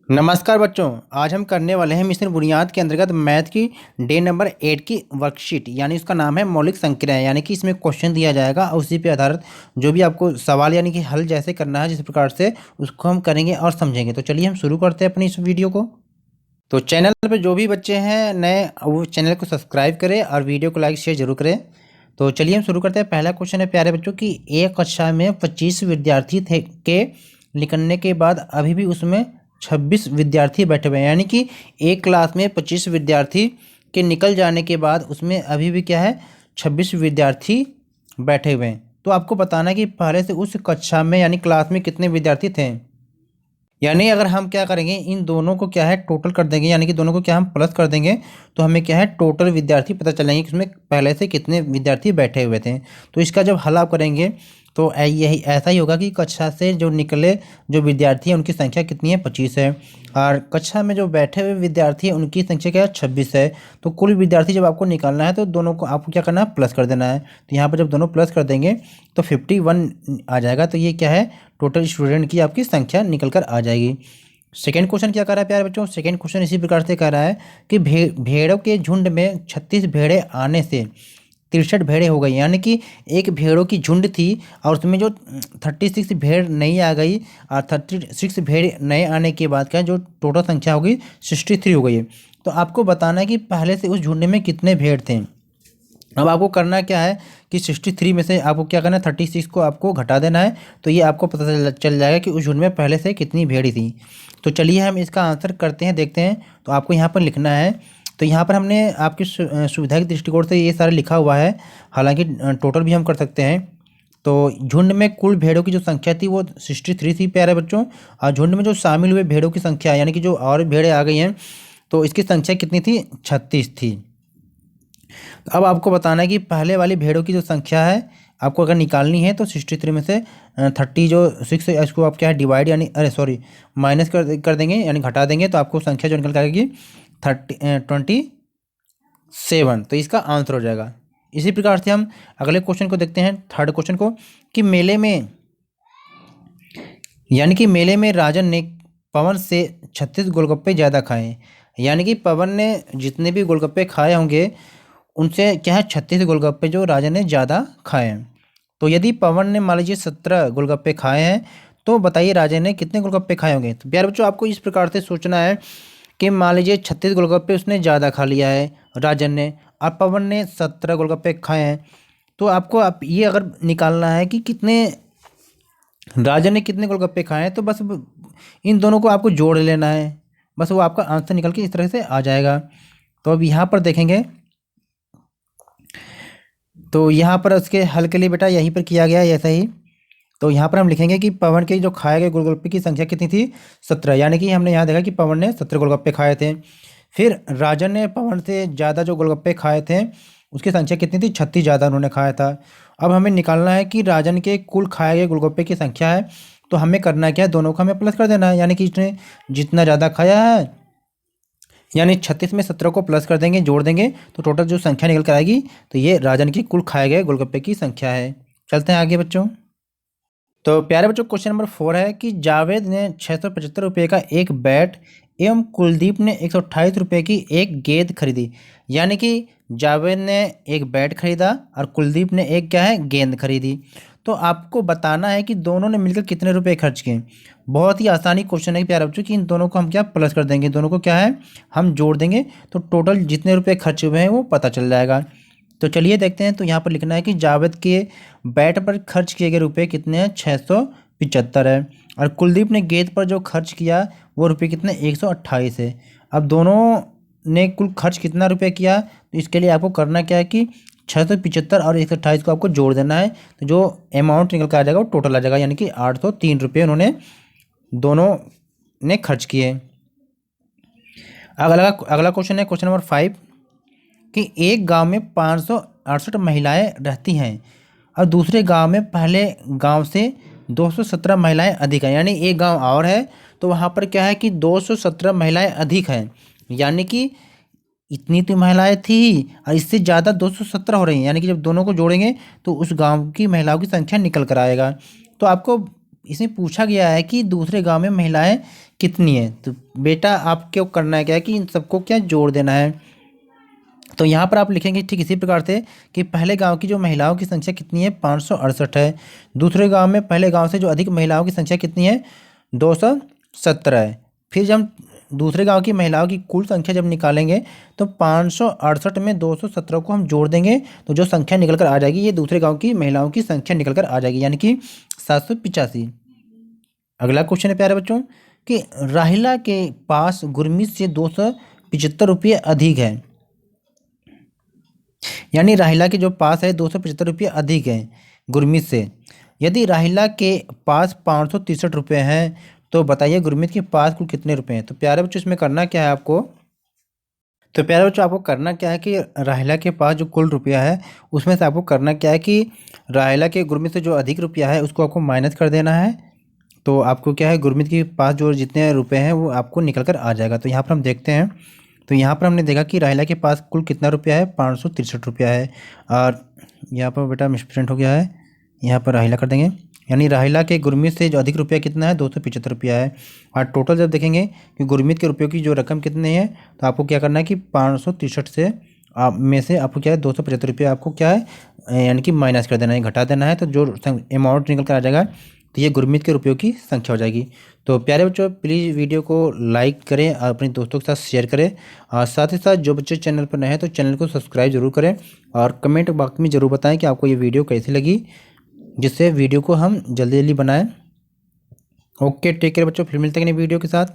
नमस्कार बच्चों, आज हम करने वाले हैं मिशन बुनियाद के अंतर्गत मैथ की डे नंबर 8 की वर्कशीट। यानी उसका नाम है मौलिक संक्रियाएं। यानी कि इसमें क्वेश्चन दिया जाएगा और उसी पे आधारित जो भी आपको सवाल यानी कि हल जैसे करना है जिस प्रकार से उसको हम करेंगे और समझेंगे। तो चलिए हम शुरू करते हैं अपनी इस वीडियो को। तो चैनल पर जो भी बच्चे हैं नए, वो चैनल को सब्सक्राइब करें और वीडियो को लाइक शेयर जरूर करें। तो चलिए हम शुरू करते हैं। पहला क्वेश्चन है प्यारे बच्चों की, एक कक्षा में 25 विद्यार्थी थे के निकलने के बाद अभी भी उसमें 26 विद्यार्थी बैठे हुए हैं। यानी कि एक क्लास में 25 विद्यार्थी के निकल जाने के बाद उसमें अभी भी क्या है, 26 विद्यार्थी बैठे हुए हैं। तो आपको बताना है कि पहले से उस कक्षा में यानी क्लास में कितने विद्यार्थी थे। यानी अगर हम क्या करेंगे, इन दोनों को क्या है टोटल कर देंगे, यानी कि दोनों को क्या हम प्लस कर देंगे, तो हमें क्या है टोटल विद्यार्थी पता चलेंगे कि उसमें पहले से कितने विद्यार्थी बैठे हुए थे। तो इसका जब हल आप करेंगे तो यही ऐसा ही होगा कि कक्षा से जो निकले जो विद्यार्थी हैं उनकी संख्या कितनी है, 25 है। और कक्षा में जो बैठे हुए विद्यार्थी हैं उनकी संख्या क्या है, 26 है। तो कुल विद्यार्थी जब आपको निकालना है तो दोनों को आपको क्या करना है, प्लस कर देना है। तो यहाँ पर जब दोनों प्लस कर देंगे तो 51 आ जाएगा। तो ये क्या है, टोटल स्टूडेंट की आपकी संख्या निकल कर आ जाएगी। सेकेंड क्वेश्चन क्या कर रहा है प्यारे बच्चों, सेकेंड क्वेश्चन इसी प्रकार से कर रहा है कि भेड़ों के झुंड में 36 भेड़ें आने से 63 भेड़ें हो गई। यानी कि एक भेड़ों की झुंड थी और उसमें जो 36 भेड़ नई आ गई और 36 भेड़ नए आने के बाद क्या जो टोटल संख्या होगी 63 हो गई। तो आपको बताना है कि पहले से उस झुंड में कितने भेड़ थे। अब आपको करना क्या है कि 63 में से आपको क्या करना है, 36 को आपको घटा देना है। तो ये आपको पता चल जाएगा कि उस झुंड में पहले से कितनी भेड़ी थी। तो चलिए हम इसका आंसर करते हैं, देखते हैं। तो आपको यहाँ पर लिखना है। तो यहाँ पर हमने आपकी सुविधा के दृष्टिकोण से ये सारा लिखा हुआ है, हालांकि टोटल भी हम कर सकते हैं। तो झुंड में कुल भेड़ों की जो संख्या थी वो 63 थी प्यारे बच्चों। और झुंड में जो शामिल हुए भेड़ों की संख्या यानी कि जो और भेड़ें आ गई हैं तो इसकी संख्या कितनी थी, 36 थी। अब आपको बताना है कि पहले वाली भेड़ों की जो संख्या है आपको अगर निकालनी है तो 63 में से 30 जो 6 है इसको आप क्या है डिवाइड यानी माइनस कर देंगे यानी घटा देंगे। तो आपको संख्या जो निकल कर आएगी 27। तो इसका आंसर हो जाएगा। इसी प्रकार से हम अगले क्वेश्चन को देखते हैं, थर्ड क्वेश्चन को, कि मेले में राजन ने पवन से 36 गोलगप्पे ज़्यादा खाए। यानी कि पवन ने जितने भी गोलगप्पे खाए होंगे उनसे क्या है 36 गोलगप्पे जो राजा ने ज़्यादा खाए हैं। तो यदि पवन ने मान लीजिए 17 गोलगप्पे खाए हैं तो बताइए राजा ने कितने गोलगप्पे खाए होंगे। तो प्यारे बच्चों आपको इस प्रकार से सोचना है कि मान लीजिए 36 गोलगप्पे उसने ज़्यादा खा लिया है राजन ने, और पवन ने 17 गोलगप्पे खाए हैं। तो आपको आप ये अगर निकालना है कि कितने राजन ने कितने गोलगप्पे खाए हैं, तो बस इन दोनों को आपको जोड़ लेना है, बस वो आपका आंसर निकल के इस तरह से आ जाएगा। तो अब यहाँ पर देखेंगे तो यहाँ पर उसके हल के लिए बेटा यहीं पर किया गया है ऐसा ही। तो यहाँ पर हम लिखेंगे कि पवन के जो खाए गए गोलगप्पे की संख्या कितनी थी, 17। यानी कि हमने यहाँ देखा कि पवन ने 17 गोलगप्पे खाए थे। फिर राजन ने पवन से ज़्यादा जो गोलगप्पे खाए थे उसकी संख्या कितनी थी, 36 ज़्यादा उन्होंने खाया था। अब हमें निकालना है कि राजन के कुल खाए गए गोलगप्पे की संख्या है। तो हमें करना क्या है, दोनों को हमें प्लस कर देना है। यानी कि इसने जितना ज़्यादा खाया है यानी 36 में 17 को प्लस कर देंगे, जोड़ देंगे, तो टोटल जो संख्या निकल कर आएगी तो ये राजन की कुल खाए गए गोलगप्पे की संख्या है। चलते हैं आगे बच्चों। तो प्यारे बच्चों क्वेश्चन नंबर 4 है कि जावेद ने 675 रुपये का एक बैट एवं कुलदीप ने 128 रुपये की एक गेंद खरीदी। यानी कि जावेद ने एक बैट खरीदा और कुलदीप ने एक क्या है, गेंद खरीदी। तो आपको बताना है कि दोनों ने मिलकर कितने रुपए खर्च किए। बहुत ही आसानी क्वेश्चन है प्यारे बच्चों कि इन दोनों को हम क्या प्लस कर देंगे, दोनों को क्या है हम जोड़ देंगे, तो टोटल जितने रुपए खर्च हुए हैं वो पता चल जाएगा। तो चलिए देखते हैं। तो यहाँ पर लिखना है कि जावेद के बैट पर खर्च किए गए रुपए कितने हैं, 675 है। और कुलदीप ने गेंद पर जो खर्च किया वो रुपये कितने, 128 है। अब दोनों ने कुल खर्च कितना रुपये किया, तो इसके लिए आपको करना क्या है कि 675 और 128 को आपको जोड़ देना है। तो जो अमाउंट निकल कर आ जाएगा वो टोटल आ जाएगा, यानी कि 803 रुपये उन्होंने दोनों ने खर्च किए। अगला क्वेश्चन है क्वेश्चन नंबर 5 कि एक गांव में 568 महिलाएं रहती हैं और दूसरे गांव में पहले गांव से 217 महिलाएं अधिक हैं। यानी एक गांव और है तो वहाँ पर क्या है कि 217 महिलाएं अधिक हैं। यानी कि इतनी तो महिलाएं थी और इससे ज़्यादा 217 हो रही हैं। यानी कि जब दोनों को जोड़ेंगे तो उस गांव की महिलाओं की संख्या निकल कर आएगा। तो आपको इसमें पूछा गया है कि दूसरे गांव में महिलाएं कितनी है। तो बेटा आपको करना है क्या है कि इन सबको क्या जोड़ देना है। तो यहाँ पर आप लिखेंगे ठीक इसी प्रकार से कि पहले गांव की जो महिलाओं की संख्या कितनी है, 568 है। दूसरे गांव में पहले गांव से जो अधिक महिलाओं की संख्या कितनी है, 217 है। फिर जब हम दूसरे गांव की महिलाओं की कुल संख्या जब निकालेंगे तो 568 में 217 को हम जोड़ देंगे तो जो संख्या निकल कर आ जाएगी ये दूसरे गाँव की महिलाओं की संख्या निकल कर आ जाएगी, यानी कि 785। अगला क्वेश्चन है प्यारे बच्चों कि राहिला के पास गुरमीत से 275 रुपये अधिक है, यानी राहिला के जो पास है 275 रुपये अधिक है गुरमीत से। यदि राहिला के पास 563 रुपये हैं तो बताइए गुरमीत के पास कुल कितने रुपए हैं। तो प्यारे बच्चों इसमें करना क्या है आपको, तो प्यारे बच्चों आपको करना क्या है कि राहिला के पास जो कुल रुपया है उसमें से आपको करना क्या है कि राहिला के गुरमीत से जो अधिक रुपया है उसको आपको माइनस कर देना है। तो आपको क्या है गुरमीत के पास जो जितने रुपए हैं वो आपको निकल कर आ जाएगा। तो यहाँ पर हम देखते हैं, तो यहाँ पर हमने देखा कि राहिला के पास कुल कितना रुपया है, 563 रुपया है। और यहाँ पर बेटा मिसप्रिंट हो गया है, यहाँ पर राहिला कर देंगे, यानी राहिला के गुरमीत से जो अधिक रुपया कितना है, 275 रुपया है। और टोटल जब देखेंगे कि गुरमीत के रुपयों की जो रकम कितनी है तो आपको क्या करना है कि 563 से आप में से आपको क्या है 275 रुपया आपको क्या है यानी कि माइनस कर देना है, घटा देना है। तो जो अमाउंट निकल कर आ जाएगा तो ये गुरमीत के रुपयों की संख्या हो जाएगी। तो प्यारे बच्चों प्लीज़ वीडियो को लाइक करें और अपने दोस्तों के साथ शेयर करें, और साथ ही साथ जो बच्चे चैनल पर नए हैं तो चैनल को सब्सक्राइब जरूर करें और कमेंट बॉक्स में ज़रूर बताएं कि आपको ये वीडियो कैसी लगी, जिससे वीडियो को हम जल्दी जल्दी बनाएं। ओके टेक केयर बच्चों, फिर मिलते हैं नई वीडियो के साथ।